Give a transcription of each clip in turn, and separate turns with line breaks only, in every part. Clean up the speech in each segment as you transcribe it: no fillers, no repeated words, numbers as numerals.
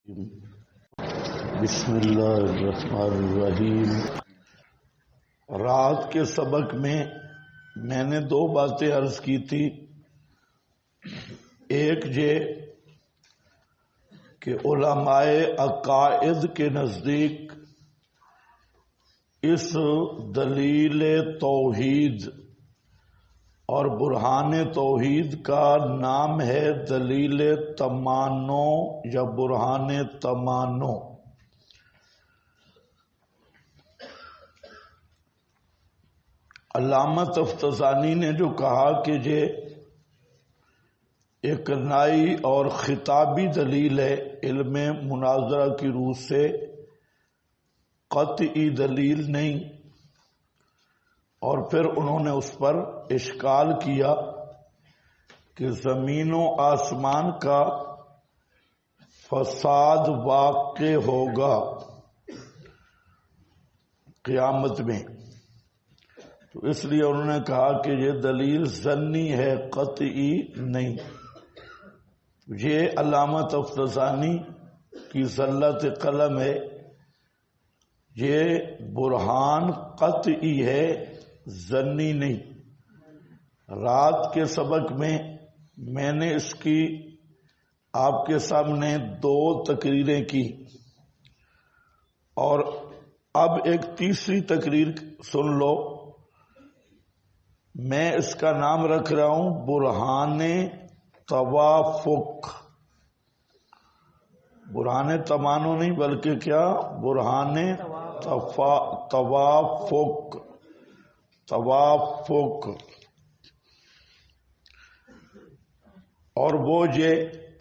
بسم اللہ الرحمن الرحیم۔ رات کے سبق میں نے دو باتیں عرض کی تھی۔ ایک یہ کہ علماء عقائد کے نزدیک اس دلیل توحید اور برہان توحید کا نام ہے دلیل تمانو یا برہان تمانو۔ علامہ تفتزانی نے جو کہا کہ یہ ایک نائی اور خطابی دلیل ہے، علم مناظرہ کی روح سے قطعی دلیل نہیں، اور پھر انہوں نے اس پر اشکال کیا کہ زمین و آسمان کا فساد واقع ہوگا قیامت میں، تو اس لیے انہوں نے کہا کہ یہ دلیل ظنی ہے، قطعی نہیں۔ یہ علامہ تفتزانی کی زلت قلم ہے، یہ برہان قطعی ہے، ظنی نہیں۔ رات کے سبق میں نے اس کی آپ کے سامنے دو تقریریں کی، اور اب ایک تیسری تقریر سن لو۔ میں اس کا نام رکھ رہا ہوں برہان توافق۔ برہان تمانو نہیں بلکہ کیا، برہان توافق۔ اور وہ یہ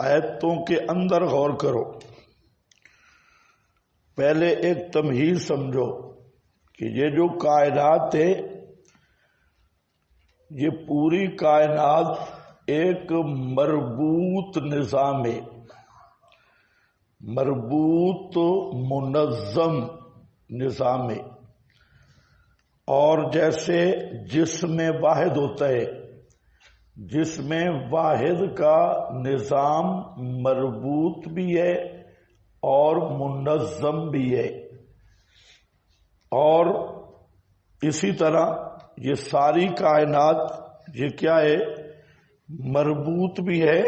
آیتوں کے اندر غور کرو۔ پہلے ایک تمہید سمجھو کہ یہ جو کائنات ہے، یہ پوری کائنات ایک مربوط نظام ہے، مربوط منظم نظام ہے۔ اور جیسے جسم واحد ہوتا ہے، جسم واحد کا نظام مربوط بھی ہے اور منظم بھی ہے، اور اسی طرح یہ ساری کائنات یہ کیا ہے، مربوط بھی ہے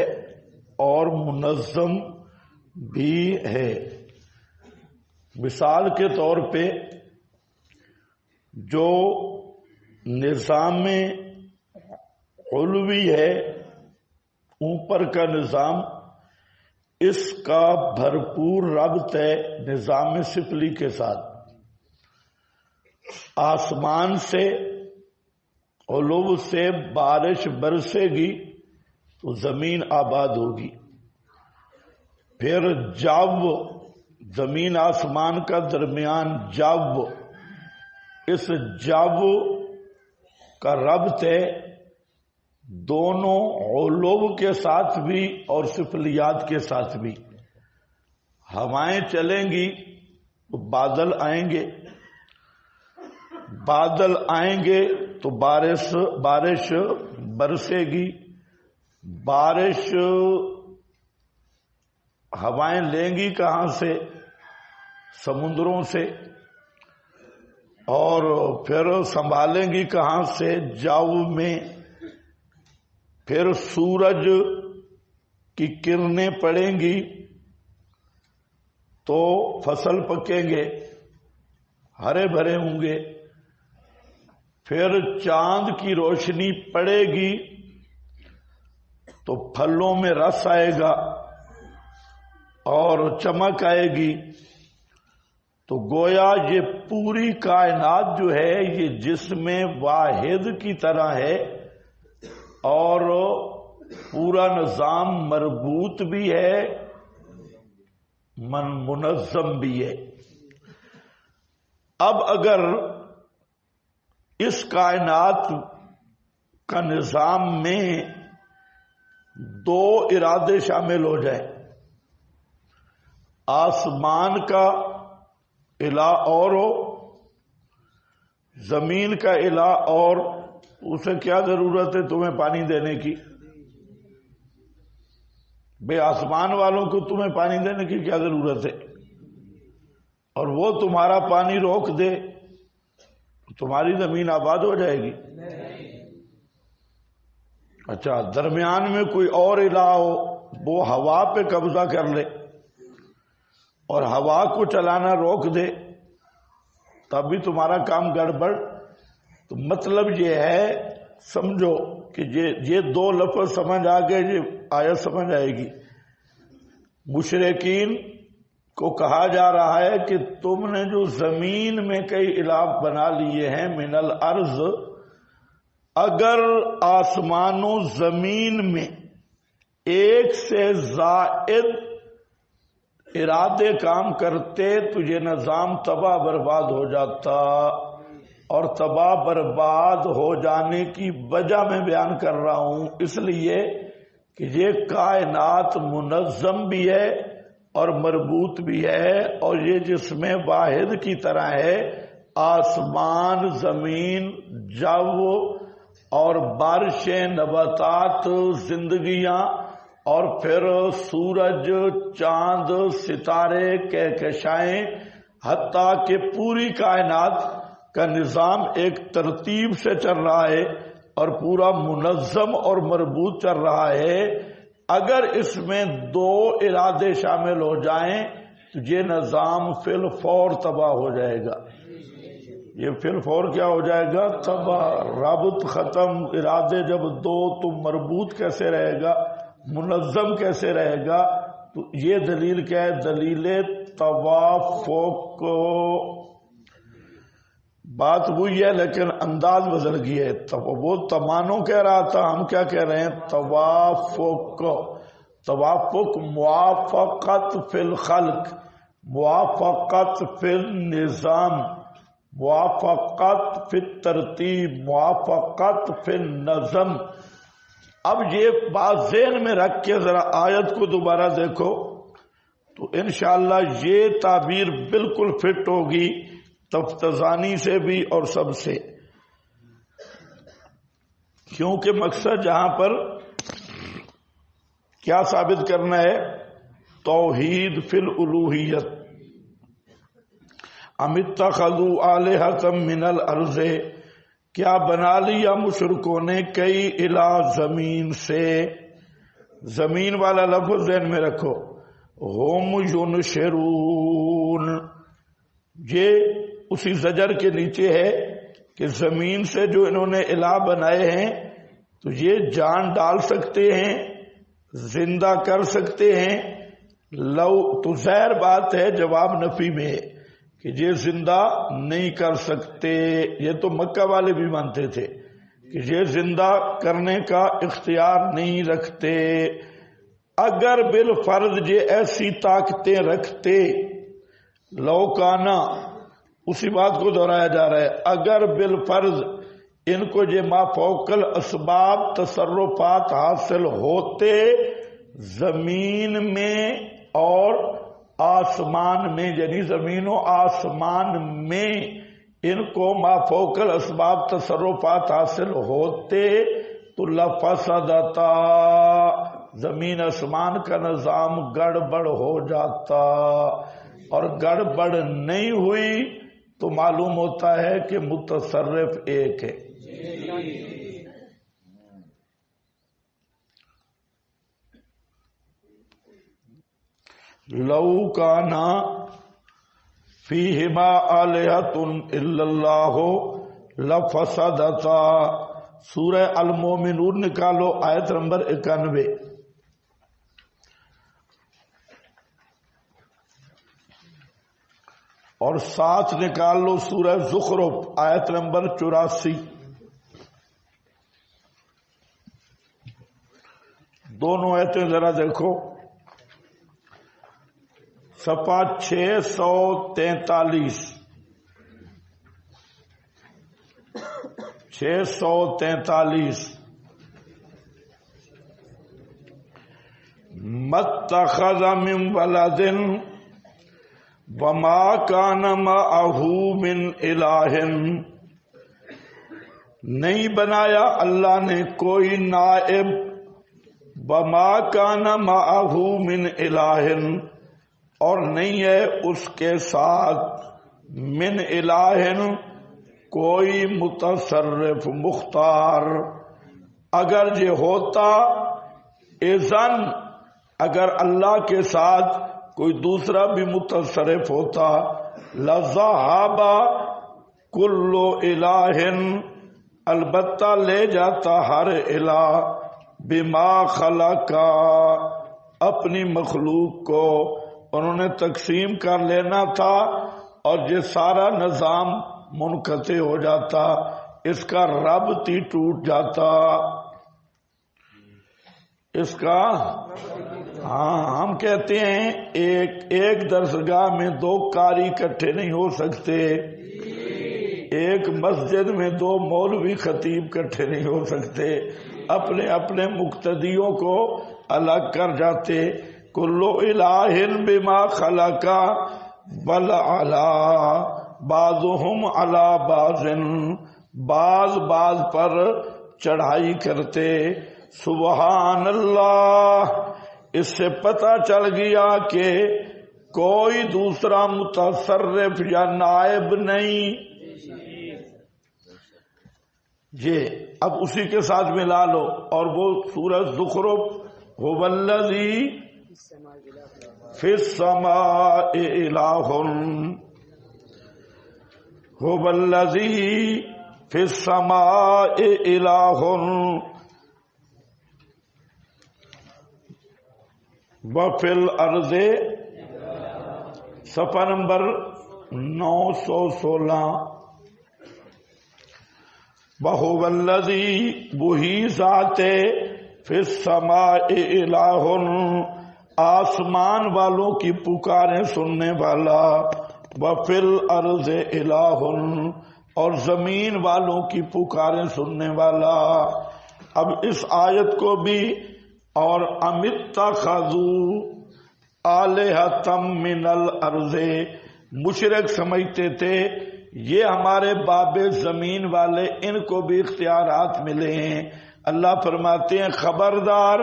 اور منظم بھی ہے۔ مثال کے طور پہ جو نظام علوی ہے، اوپر کا نظام، اس کا بھرپور ربط ہے نظام سفلی کے ساتھ۔ آسمان سے علو سے بارش برسے گی تو زمین آباد ہوگی، پھر جو زمین آسمان کا درمیان جو، اس جو کا ربط ہے دونوں علو کے ساتھ بھی اور سفلیات کے ساتھ بھی۔ ہوائیں چلیں گی تو بادل آئیں گے، بادل آئیں گے تو بارش برسے گی، بارش ہوائیں لیں گی کہاں سے، سمندروں سے، اور پھر سنبھالیں گی کہاں سے، جو میں، پھر سورج کی کرنیں پڑیں گی تو فصل پکیں گے، ہرے بھرے ہوں گے، پھر چاند کی روشنی پڑے گی تو پھلوں میں رس آئے گا اور چمک آئے گی۔ تو گویا یہ پوری کائنات جو ہے یہ جسم واحد کی طرح ہے، اور پورا نظام مربوط بھی ہے، منظم بھی ہے۔ اب اگر اس کائنات کا نظام میں دو ارادے شامل ہو جائیں، آسمان کا الہ اور ہو، زمین کا الہ اور، اسے کیا ضرورت ہے تمہیں پانی دینے کی؟ بے آسمان والوں کو تمہیں پانی دینے کی کیا ضرورت ہے؟ اور وہ تمہارا پانی روک دے تمہاری زمین آباد ہو جائے گی؟ اچھا، درمیان میں کوئی اور الہ ہو، وہ ہوا پہ قبضہ کر لے اور ہوا کو چلانا روک دے، تب بھی تمہارا کام گڑبڑ۔ تو مطلب یہ ہے، سمجھو کہ یہ دو لفظ سمجھ آ گئے، یہ آیت سمجھ آئے گی۔ مشرکین کو کہا جا رہا ہے کہ تم نے جو زمین میں کئی الہ بنا لیے ہیں من الارض، اگر آسمان و زمین میں ایک سے زائد ارادے کام کرتے تو یہ نظام تباہ برباد ہو جاتا، اور تباہ برباد ہو جانے کی وجہ میں بیان کر رہا ہوں، اس لیے کہ یہ کائنات منظم بھی ہے اور مربوط بھی ہے، اور یہ جسم واحد کی طرح ہے۔ آسمان، زمین، جو اور بارشیں، نباتات، زندگیاں، اور پھر سورج، چاند، ستارے، کہکشائیں، حتیٰ کہ پوری کائنات کا نظام ایک ترتیب سے چل رہا ہے اور پورا منظم اور مربوط چل رہا ہے۔ اگر اس میں دو ارادے شامل ہو جائیں تو یہ نظام فی الفور تباہ ہو جائے گا۔ یہ فی الفور کیا ہو جائے گا؟ تباہ، رابط ختم۔ ارادے جب دو تو مربوط کیسے رہے گا، منظم کیسے رہے گا؟ تو یہ دلیل کیا ہے؟ دلیل توافق۔ بات وہی ہے لیکن انداز بدل گئی ہے۔ وہ تمانو کہہ رہا تھا، ہم کیا کہہ رہے ہیں؟ توافق۔ توافق موافقت فی الخلق، موافقت فی النظام، موافقت فی الترتیب، موافقت فی النظم۔ اب یہ بات ذہن میں رکھ کے ذرا آیت کو دوبارہ دیکھو تو انشاءاللہ یہ تعبیر بالکل فٹ ہوگی تفتزانی سے بھی اور سب سے، کیونکہ مقصد جہاں پر کیا ثابت کرنا ہے؟ توحید فی الالوہیت۔ ام اتخذوا آلہۃ من الارض، کیا بنا لیا مشرکوں نے کئی الہ زمین سے؟ زمین والا لفظ ذہن میں رکھو۔ ہم ینشرون، یہ اسی زجر کے نیچے ہے کہ زمین سے جو انہوں نے الہ بنائے ہیں تو یہ جان ڈال سکتے ہیں، زندہ کر سکتے ہیں۔ لو تو ظاہر بات ہے جواب نفی میں ہے کہ یہ زندہ نہیں کر سکتے۔ یہ تو مکہ والے بھی مانتے تھے کہ یہ زندہ کرنے کا اختیار نہیں رکھتے۔ اگر بالفرض یہ ایسی طاقتیں رکھتے، لو کانا، اسی بات کو دہرایا جا رہا ہے، اگر بالفرض ان کو یہ ما فوق الاسباب تصرفات حاصل ہوتے زمین میں اور آسمان میں، یعنی زمین و آسمان میں ان کو ما فوق الاسباب تصرفات حاصل ہوتے تو لفسدتا، زمین آسمان کا نظام گڑبڑ ہو جاتا، اور گڑبڑ نہیں ہوئی تو معلوم ہوتا ہے کہ متصرف ایک ہے۔ لو کانا فیہما آلہۃ الا اللہ لفسدتا۔ سورہ المومنون نکالو، آیت نمبر 91۔ اور ساتھ نکال لو سورہ زخرف، آیت نمبر 84۔ دونوں آیتیں ذرا دیکھو، صفحہ 643، 643۔ مَتَّخَذَ مِن وَلَدٍ وَمَا كَانَ مَعَهُ مِنْ إِلَٰهٍ، نہیں بنایا اللہ نے کوئی نائب وما کان معہ من الہ، اور نہیں ہے اس کے ساتھ من الہ کوئی متصرف مختار. اگر یہ ہوتا اذن، اگر اللہ کے ساتھ کوئی دوسرا بھی متصرف ہوتا، لذہب کل الہ، البتہ لے جاتا ہر الہ، بما خلقا، اپنی مخلوق کو انہوں نے تقسیم کر لینا تھا اور یہ سارا نظام منقطع ہو جاتا، اس کا ربط ہی ٹوٹ جاتا. اس کا ہم کہتے ہیں ایک درسگاہ میں دو قاری اکٹھے نہیں ہو سکتے، ایک مسجد میں دو مولوی خطیب اکٹھے نہیں ہو سکتے، اپنے اپنے مقتدیوں کو الگ کر جاتے. کلو الہ بما خلقا بل علی بعضهم علی بعض، بعض پر چڑھائی کرتے. سبحان اللہ، اس سے پتہ چل گیا کہ کوئی دوسرا متصرف یا نائب نہیں. یہ اب اسی کے ساتھ ملا لو، اور وہ سورۃ زخرف، هو الذی فی السماء الہ، هو الذی فی السماء الہ وفی الارض، صفحہ نمبر 916. وَهُوَ الَّذِي، وہی ذات فی السماء الہ، آسمان والوں کی پکاریں سننے والا، وفی الارض الہ، اور زمین والوں کی پکاریں سننے والا. اب اس آیت کو بھی اور اتخذوا آلہۃ من الارض، مشرک سمجھتے تھے یہ ہمارے باب زمین والے، ان کو بھی اختیارات ملے ہیں. اللہ فرماتے ہیں خبردار،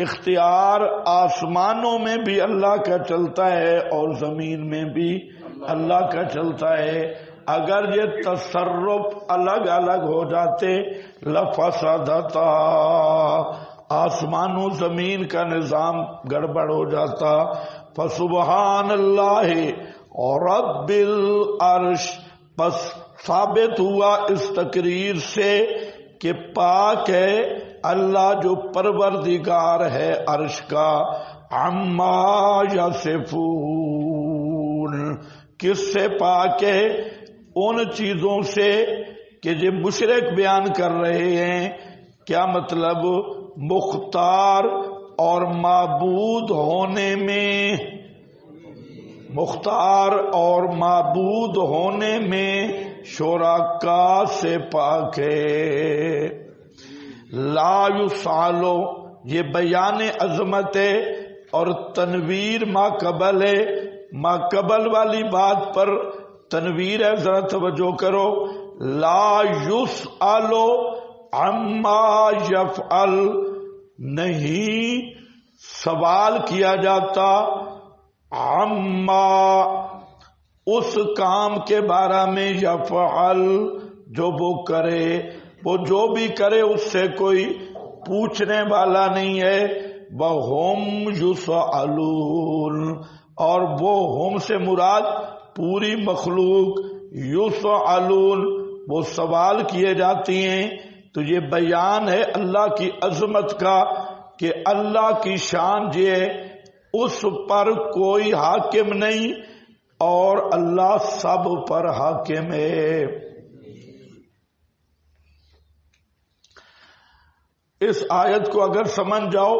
اختیار آسمانوں میں بھی اللہ کا چلتا ہے اور زمین میں بھی اللہ کا چلتا ہے. اگر یہ تصرف الگ الگ ہو جاتے لفسدتا، آسمان و زمین کا نظام گڑبڑ ہو جاتا. فسبحان اللہ رب العرش، پس ثابت ہوا اس تقریر سے کہ پاک ہے اللہ جو پروردگار ہے عرش کا، عما یصفون، کس سے پاک ہے؟ ان چیزوں سے کہ یہ مشرک بیان کر رہے ہیں. کیا مطلب؟ مختار اور معبود ہونے میں، مختار اور معبود ہونے میں شرکا سے پاک ہے. لا یسالو، یہ بیان عظمت ہے اور تنویر ما قبل ہے. ما قبل والی بات پر تنویر ہے، ذرا توجہ کرو. لا یسالو عما یفعل، نہیں سوال کیا جاتا عما، اس کام کے بارے میں، یفعل جو وہ کرے، وہ جو بھی کرے اس سے کوئی پوچھنے والا نہیں ہے. وَهُمْ يُسْأَلُونَ، اور وہ ہم سے مراد پوری مخلوق، یسألون وہ سوال کیے جاتی ہیں. تو یہ بیان ہے اللہ کی عظمت کا کہ اللہ کی شان یہ ہے اس پر کوئی حاکم نہیں اور اللہ سب پر حاکم ہے. اس آیت کو اگر سمجھ جاؤ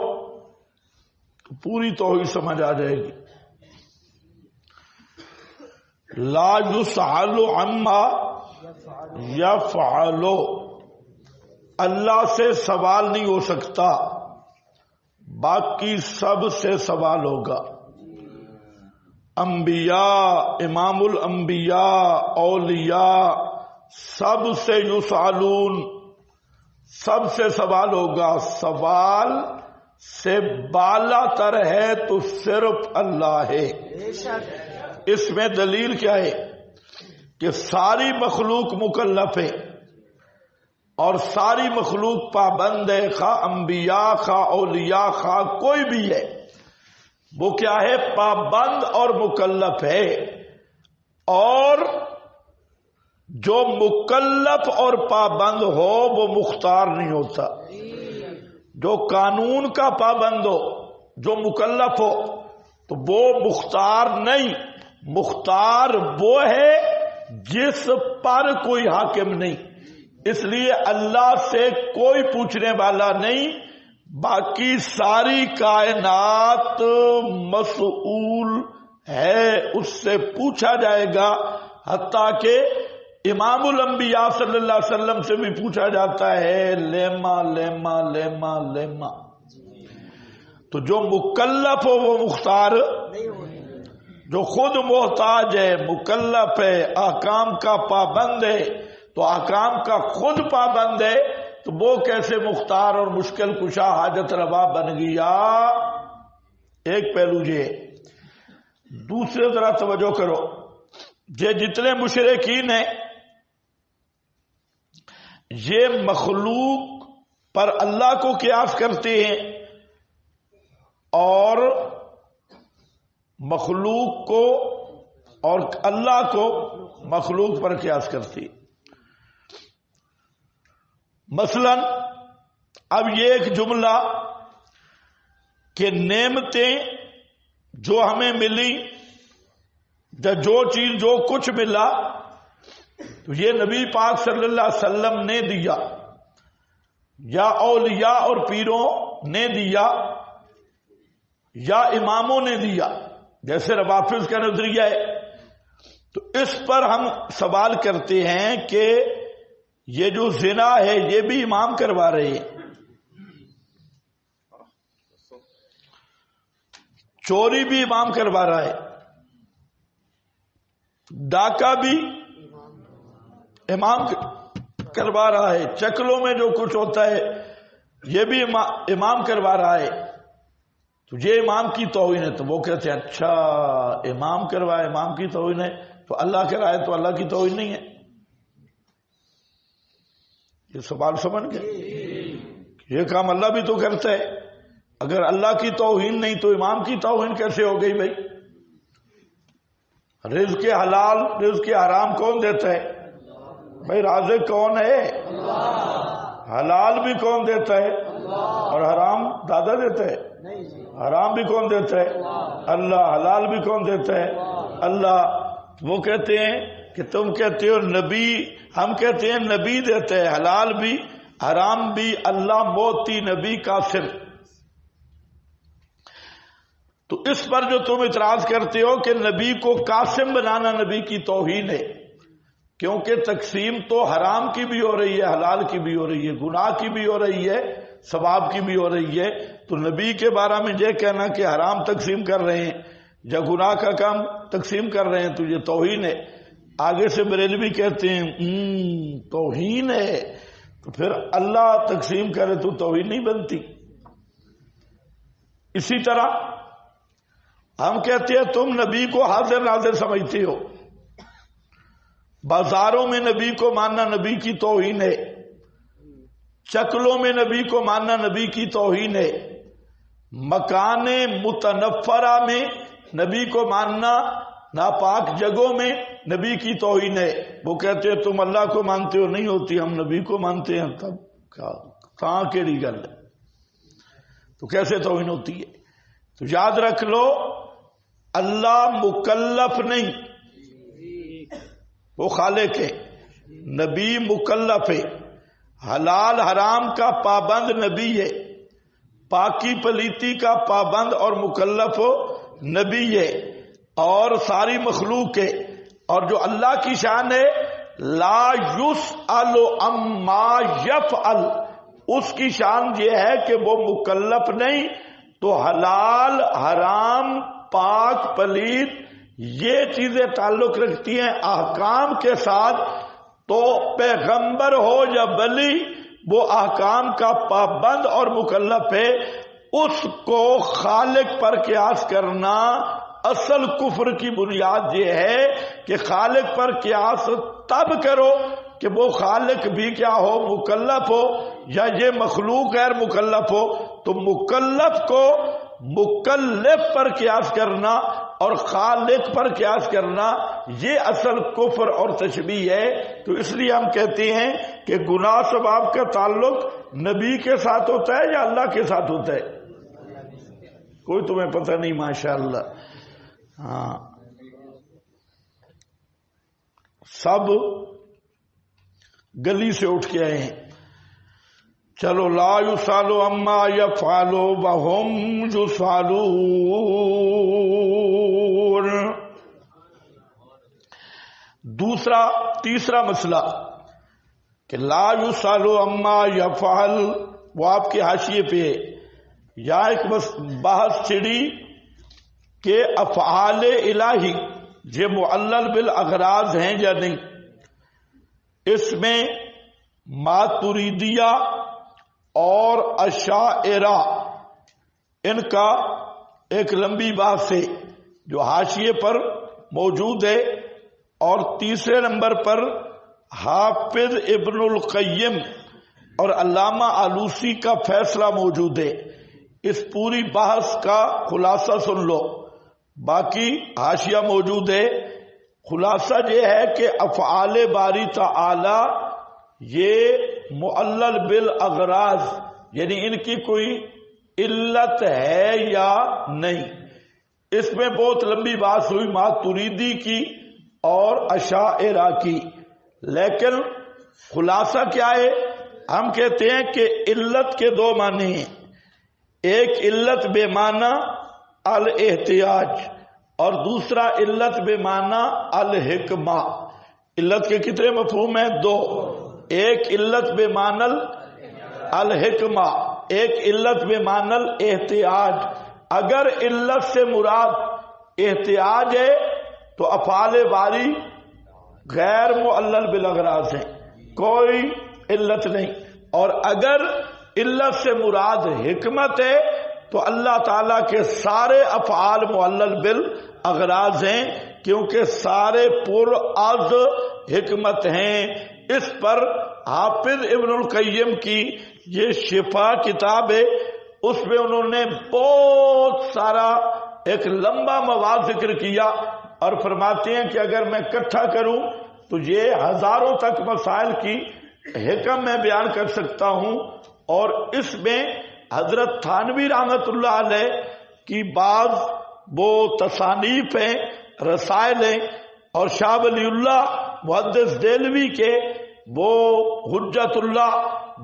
تو پوری توحید سمجھ آ جائے گی. لا یسأل عما یفعل، اللہ سے سوال نہیں ہو سکتا، باقی سب سے سوال ہوگا. انبیاء، امام الانبیاء، اولیاء، سب سے یسألون، سب سے سوال ہوگا. سوال سے بالا تر ہے تو صرف اللہ ہے۔ اس میں دلیل کیا ہے کہ ساری مخلوق مکلف ہے اور ساری مخلوق پابند ہے، خواہ انبیاء خواہ اولیاء خواہ کوئی بھی ہے، وہ کیا ہے؟ پابند اور مکلف ہے۔ اور جو مکلف اور پابند ہو وہ مختار نہیں ہوتا۔ جو قانون کا پابند ہو، جو مکلف ہو، تو وہ مختار نہیں۔ مختار وہ ہے جس پر کوئی حاکم نہیں۔ اس لیے اللہ سے کوئی پوچھنے والا نہیں، باقی ساری کائنات مسئول ہے، اس سے پوچھا جائے گا۔ حتیٰ کہ امام الانبیاء صلی اللہ علیہ وسلم سے بھی پوچھا جاتا ہے لیما لیما لیما لیما۔ تو جو مکلف ہو وہ مختار، جو خود محتاج ہے، مکلف ہے، احکام کا پابند ہے، تو احکام کا خود پابند ہے، تو وہ کیسے مختار اور مشکل کشا حاجت روا بن گیا؟ ایک پہلو یہ۔ دوسرے ذرا توجہ کرو، یہ جتنے مشرکین ہیں یہ مخلوق پر اللہ کو قیاس کرتے ہیں اور مخلوق کو اور اللہ کو مخلوق پر قیاس کرتے ہیں۔ مثلا اب یہ ایک جملہ کہ نعمتیں جو ہمیں ملی، جو چیز جو کچھ ملا، تو یہ نبی پاک صلی اللہ علیہ وسلم نے دیا یا اولیاء اور پیروں نے دیا یا اماموں نے دیا، جیسے روافض کا نظریہ ہے۔ تو اس پر ہم سوال کرتے ہیں کہ یہ جو زنا ہے یہ بھی امام کروا رہے ہیں، چوری بھی امام کروا رہا ہے، ڈاکہ بھی امام کروا رہا ہے، چکلوں میں جو کچھ ہوتا ہے یہ بھی امام کروا رہا ہے، تو یہ امام کی توہین ہے۔ تو وہ کہتے ہیں اچھا امام کروائے، امام کی توہین ہے، تو اللہ کرائے تو اللہ کی توہین نہیں ہے۔ یہ سوال سمجھ گئے؟ یہ کام اللہ بھی تو کرتا ہے، اگر اللہ کی توہین نہیں تو امام کی توہین کیسے ہو گئی؟ بھائی رزق حلال رزق حرام کون دیتا ہے؟ بھائی رازق کون ہے؟ حلال بھی کون دیتا ہے اور حرام دادا دیتا ہے؟ حرام بھی کون دیتا ہے؟ اللہ۔ حلال بھی کون دیتا ہے؟ اللہ۔ وہ کہتے ہیں کہ تم کہتے ہو نبی، ہم کہتے ہیں نبی دیتے ہیں، حلال بھی حرام بھی اللہ موتی نبی قاسم۔ تو اس پر جو تم اعتراض کرتے ہو کہ نبی کو قاسم بنانا نبی کی توہین ہے، کیونکہ تقسیم تو حرام کی بھی ہو رہی ہے، حلال کی بھی ہو رہی ہے، گناہ کی بھی ہو رہی ہے، ثواب کی بھی ہو رہی ہے، تو نبی کے بارے میں یہ کہنا کہ حرام تقسیم کر رہے ہیں یا گناہ کا کام تقسیم کر رہے ہیں تو یہ توہین ہے۔ آگے سے بریلوی کہتے ہیں توہین ہے، تو پھر اللہ تقسیم کرے تو توہین نہیں بنتی۔ اسی طرح ہم کہتے ہیں تم نبی کو حاضر ناظر سمجھتے ہو، بازاروں میں نبی کو ماننا نبی کی توہین ہے، چکلوں میں نبی کو ماننا نبی کی توہین ہے، مکان متنفرہ میں نبی کو ماننا ناپاک جگہوں میں نبی کی توہین ہے۔ وہ کہتے ہیں تم اللہ کو مانتے ہو، نہیں ہوتی، ہم نبی کو مانتے ہیں، تب کہاں کیڑی گل ہے؟ تو کیسے توہین ہوتی ہے؟ تو یاد رکھ لو اللہ مکلف نہیں، وہ خالق ہے، نبی مکلف ہے، حلال حرام کا پابند نبی ہے، پاکی پلیتی کا پابند اور مکلف نبی ہے، اور ساری مخلوق ہے۔ اور جو اللہ کی شان ہے لا یسأل عما یفعل، اس کی شان یہ ہے کہ وہ مکلف نہیں، تو حلال حرام پاک پلید یہ چیزیں تعلق رکھتی ہیں احکام کے ساتھ، تو پیغمبر ہو یا ولی وہ احکام کا پابند اور مکلف ہے۔ اس کو خالق پر قیاس کرنا اصل کفر کی بنیاد یہ ہے کہ خالق پر قیاس تب کرو کہ وہ خالق بھی کیا ہو، مکلف ہو، یا یہ مخلوق غیر مکلف ہو، تو مکلف کو مکلف پر قیاس کرنا اور خالق پر قیاس کرنا یہ اصل کفر اور تشبیہ ہے۔ تو اس لیے ہم کہتے ہیں کہ گناہ ثواب کا تعلق نبی کے ساتھ ہوتا ہے یا اللہ کے ساتھ ہوتا ہے؟ کوئی تمہیں پتہ نہیں ماشاءاللہ۔ ہاں سب گلی سے اٹھ کے آئے ہیں۔ چلو لا یسالو اما یفعلو وہم یسالون۔ تیسرا مسئلہ کہ لا یسالو اما یفعل، وہ آپ کے حاشیے پہ ہے۔ یا ایک بحث چھڑی کہ افعال الہی یہ معلل بالاغراض ہیں یا نہیں۔ اس میں ماتریدیہ اور اشاعرہ ان کا ایک لمبی بحث ہے جو حاشیے پر موجود ہے، اور تیسرے نمبر پر حافظ ابن القیم اور علامہ آلوسی کا فیصلہ موجود ہے۔ اس پوری بحث کا خلاصہ سن لو، باقی حاشیہ موجود ہے۔ خلاصہ یہ ہے کہ افعال باری تعالی یہ معلل بالاغراض، یعنی ان کی کوئی علت ہے یا نہیں۔ اس میں بہت لمبی بات ہوئی ماتریدی کی اور اشاعرہ کی، لیکن خلاصہ کیا ہے؟ ہم کہتے ہیں کہ علت کے دو معنی ہیں، ایک علت بے معنی الاحتیاج اور دوسرا علت بے معنی الحکمہ۔ علت کے کتنے مفہوم ہیں؟ دو، ایک علت بے معنی الحکمہ، ایک علت بے معنی الاحتیاج۔ اگر علت سے مراد احتیاج ہے تو افعال باری غیر معلل بالاغراض ہیں، کوئی علت نہیں، اور اگر علت سے مراد حکمت ہے تو اللہ تعالیٰ کے سارے افعال معلل بالاغراض ہیں، کیونکہ سارے پر از حکمت ہیں۔ اس پر حافظ ابن القیم کی یہ شفا کتاب ہے، اس میں انہوں نے بہت سارا ایک لمبا مواد ذکر کیا، اور فرماتے ہیں کہ اگر میں اکٹھا کروں تو یہ ہزاروں تک مسائل کی حکم میں بیان کر سکتا ہوں۔ اور اس میں حضرت تھانوی رحمت اللہ علیہ کی بعض وہ تصانیف ہیں، رسائل ہیں، اور شاہ ولی اللہ محدث دہلوی کے وہ حجت اللہ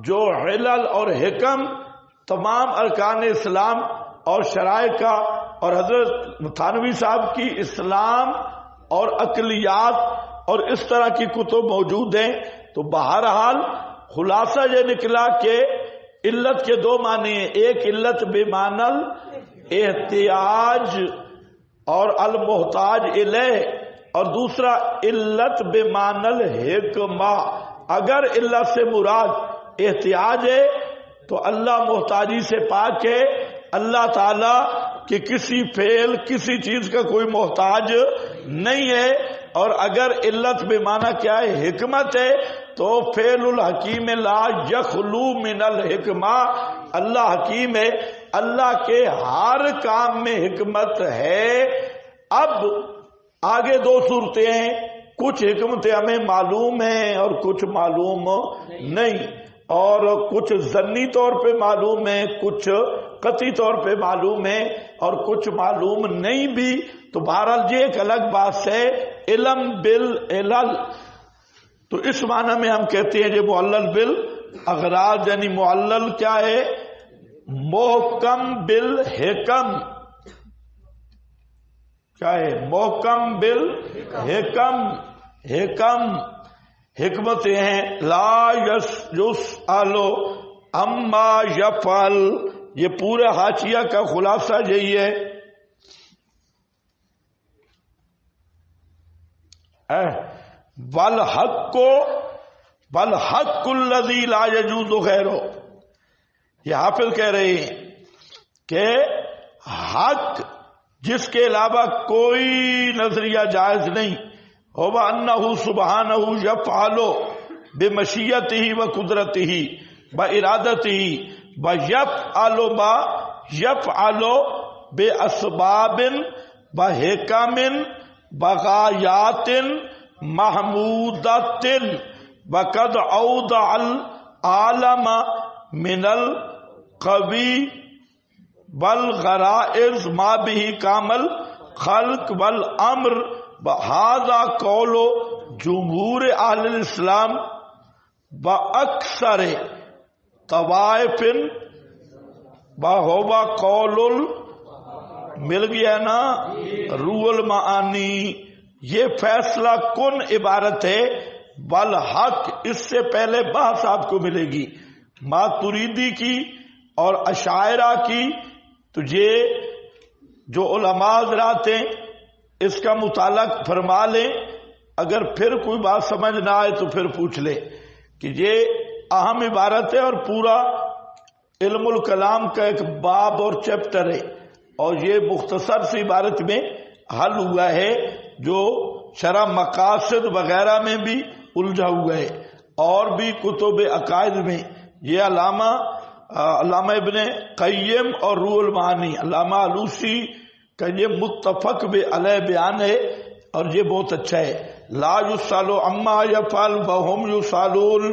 جو علل اور حکم تمام ارکان اسلام اور شرائع کا، اور حضرت تھانوی صاحب کی اسلام اور عقلیات اور اس طرح کی کتب موجود ہیں۔ تو بہرحال خلاصہ یہ نکلا کہ علت کے دو معنی ہیں، ایک علت بے معنی احتیاج اور المحتاج الیہ، اور دوسرا علت بے معنی حکمہ۔ اگر علت سے مراد احتیاج ہے تو اللہ محتاجی سے پاک ہے، اللہ تعالی کہ کسی فعل کسی چیز کا کوئی محتاج نہیں ہے۔ اور اگر علت بے معنی کیا ہے؟ حکمت ہے، تو فعل الحکیم لا یخلو من الحکمہ، اللہ حکیم ہے، اللہ کے ہر کام میں حکمت ہے۔ اب آگے دو صورتیں ہیں، کچھ حکمتیں ہمیں معلوم ہیں اور کچھ معلوم نہیں، اور کچھ ظنی طور پہ معلوم ہے، کچھ قطعی طور پہ معلوم ہے، اور کچھ معلوم نہیں بھی۔ تو بہرحال یہ ایک الگ بات ہے، علم بالعلل۔ تو اس معنی میں ہم کہتے ہیں یہ معلل بالاغراض، یعنی معلل کیا ہے؟ محکم بالحکم۔ کیا ہے؟ محکم بالحکم۔ حکم حکمتیں ہیں، لا یسأل اما یفعل۔ یہ پورے حاشیہ کا خلاصہ یہی ہے۔ والحق الذی لا یجوز غیرہ، یہ حافظ کہہ رہے ہیں کہ حق جس کے علاوہ کوئی نظریہ جائز نہیں، ہوبا انہ سبحانہ یفعل بمشیتہ و قدرتہ بارادتہ یفعل باسباب بحکم بغایات محمودۃ وقد اودع العالم من القوی والغرائز ما به کامل خلق والامر بہذا قول جمہور اہل الاسلام باکثر طوائف بہوا قول مل گیا نا روح المعانی. یہ فیصلہ کن عبارت ہے والحق. اس سے پہلے بحث آپ کو ملے گی ماتریدی کی اور اشاعرہ کی. تو یہ جو علماء حضرات ہیں اس کا مطالعہ فرما لیں. اگر پھر کوئی بات سمجھ نہ آئے تو پھر پوچھ لیں کہ یہ اہم عبارت ہے اور پورا علم الکلام کا ایک باب اور چیپٹر ہے، اور یہ مختصر سی عبارت میں حل ہوا ہے جو شرح مقاصد وغیرہ میں بھی الجھا ہوا ہے اور بھی کتب عقائد میں. یہ علامہ ابن قیم اور روح المعانی علامہ علوسی کا یہ متفق علیہ بیان ہے اور یہ بہت اچھا ہے. لا یسأل عما یفعل وهم یسألون.